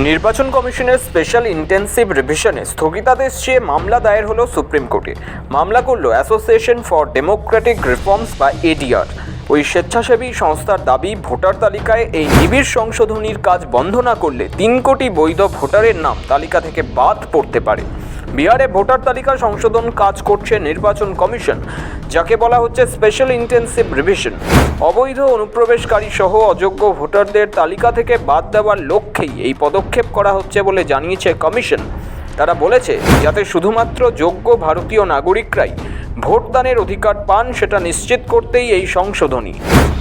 নির্বাচন কমিশনের special intensive রিভিশনে স্থগিতাদেশ চেয়ে মামলা দায়ের হলো সুপ্রিম কোর্টে। মামলা করল অ্যাসোসিয়েশন ফর ডেমোক্রেটিক রিফর্মস বা এডিআর। ওই স্বেচ্ছাসেবী সংস্থার দাবি, ভোটার তালিকায় এই নিবিড় সংশোধনীর কাজ বন্ধ না করলে 3 কোটি বৈধ ভোটারের নাম তালিকা থেকে বাদ পড়তে পারে। বিহারে ভোটার তালিকা সংশোধন কাজ করছে নির্বাচন কমিশন, যাকে বলা হচ্ছে স্পেশাল ইন্টেন্সিভ রিভিশন। অবৈধ অনুপ্রবেশকারী সহ অযোগ্য ভোটারদের তালিকা থেকে বাদ দেওয়ার লক্ষ্যেই এই পদক্ষেপ করা হচ্ছে বলে জানিয়েছে কমিশন। তারা বলেছে, যাতে শুধুমাত্র যোগ্য ভারতীয় নাগরিকরাই ভোটদানের অধিকার পান, সেটা নিশ্চিত করতেই এই সংশোধনী।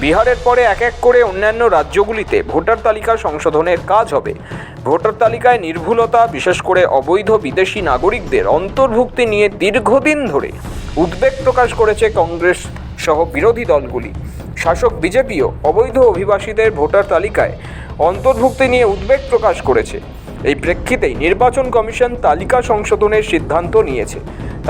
বিহারের পরে এক এক করে অন্যান্য রাজ্যগুলিতে ভোটার তালিকা সংশোধনের কাজ হবে। ভোটার তালিকায় নির্ভুলতা, বিশেষ করে অবৈধ বিদেশি নাগরিকদের অন্তর্ভুক্তি নিয়ে দীর্ঘদিন ধরে উদ্বেগ প্রকাশ করেছে কংগ্রেস সহ বিরোধী দলগুলি। শাসক বিজেপিও অবৈধ অভিবাসীদের ভোটার তালিকায় অন্তর্ভুক্তি নিয়ে উদ্বেগ প্রকাশ করেছে। এই প্রেক্ষিতেই নির্বাচন কমিশন তালিকা সংশোধনের সিদ্ধান্ত নিয়েছে।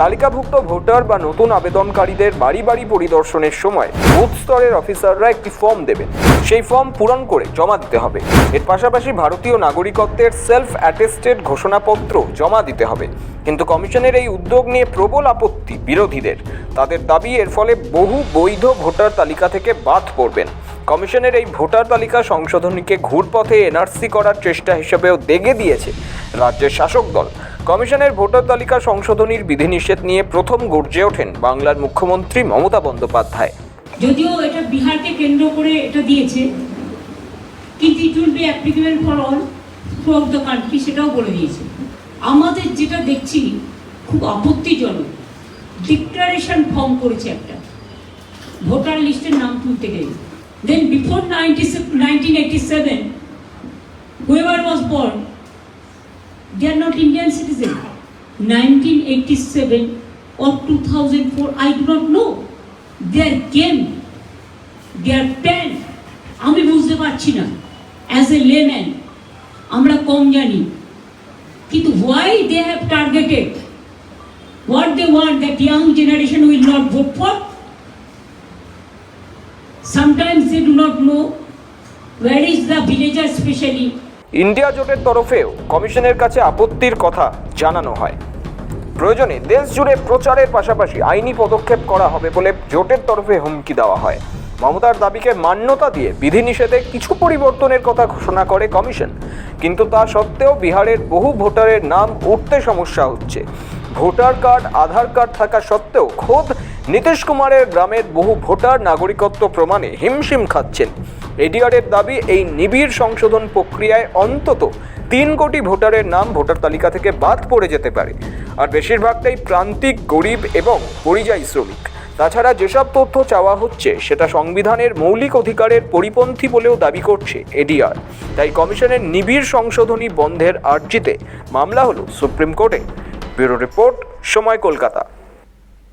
তালিকাভুক্ত ভোটার বা নতুন আবেদনকারীদের বাড়ি বাড়ি পরিদর্শনের সময় বুথ স্তরের অফিসাররা একটি ফর্ম দেবেন। সেই ফর্ম পূরণ করে জমা দিতে হবে। এর পাশাপাশি ভারতীয় নাগরিকত্বের সেলফ অ্যাটেস্টেড ঘোষণাপত্র জমা দিতে হবে। কিন্তু কমিশনের এই উদ্যোগ নিয়ে প্রবল আপত্তি বিরোধীদের। তাদের দাবি, এর ফলে বহু বৈধ ভোটার তালিকা থেকে বাদ পড়বেন। কমিশনের এই ভোটার তালিকা সংশোধনীকে ঘুরপথে এনআরসি করার চেষ্টা হিসেবেও দেখে দিয়েছে রাজ্যের শাসক দল। কমিশনের ভোটার তালিকা সংশোধনীর বিধিনিষেধ নিয়ে প্রথম গর্জে ওঠেন বাংলার মুখ্যমন্ত্রী মমতা বন্দ্যোপাধ্যায়। যদিও এটা বিহারকে কেন্দ্র করে এটা দিয়েছে, কিন্তু it will be applicable for all through out the country, সেটাও বলে দিয়েছে। আমাদের যেটা দেখছি খুব আপত্তিজনক, ডিক্লারেশন ফর্ম করেছে একটা ভোটার লিস্টের নাম তুলতে গেলে। দেন before 1987 whoever was born, they are not Indian citizen. 1987 or 2004, I do not know. They came, they are 10. আমি বুঝতে পারছি না, অ্যাজ এ লেম্যান আমরা কম জানি, কিন্তু why they have targeted what they want that young generation will not vote for. Sometimes they do not know where is the villager especially. India জোটের তরফেও কমিশনের কাছে আপত্তির কথা জানানো হয়। প্রয়োজনে দেশ জুড়ে প্রচারের পাশাপাশি আইনি পদক্ষেপ করা হবে বলে জোটের তরফে হুমকি দেওয়া হয়। মমতার দাবিকে মান্যতা দিয়ে বিধিনিষেধে কিছু পরিবর্তনের কথা ঘোষণা করে কমিশন, কিন্তু তা সত্ত্বেও বিহারের বহু ভোটারের নাম উঠতে সমস্যা হচ্ছে। ভোটার কার্ড, আধার কার্ড থাকা সত্ত্বেও খোদ নীতিশ কুমারের গ্রামের বহু ভোটার নাগরিকত্ব প্রমাণে হিমশিম খাচ্ছেন। এডিআরের দাবি, এই নিবিড় সংশোধন প্রক্রিয়ায় অন্তত 3 কোটি ভোটারের নাম ভোটার তালিকা থেকে বাদ পড়ে যেতে পারে। আর বেশিরভাগটাই প্রান্তিক, গরিব এবং পরিযায়ী শ্রমিক। তাছাড়া যেসব তথ্য চাওয়া হচ্ছে সেটা সংবিধানের মৌলিক অধিকারের পরিপন্থী বলেও দাবি করছে এডিআর। তাই কমিশনের নিবিড় সংশোধনী বন্ধের আর্জিতে মামলা হলো সুপ্রিম কোর্টে। ব্যুরো রিপোর্ট, সময়, কলকাতা।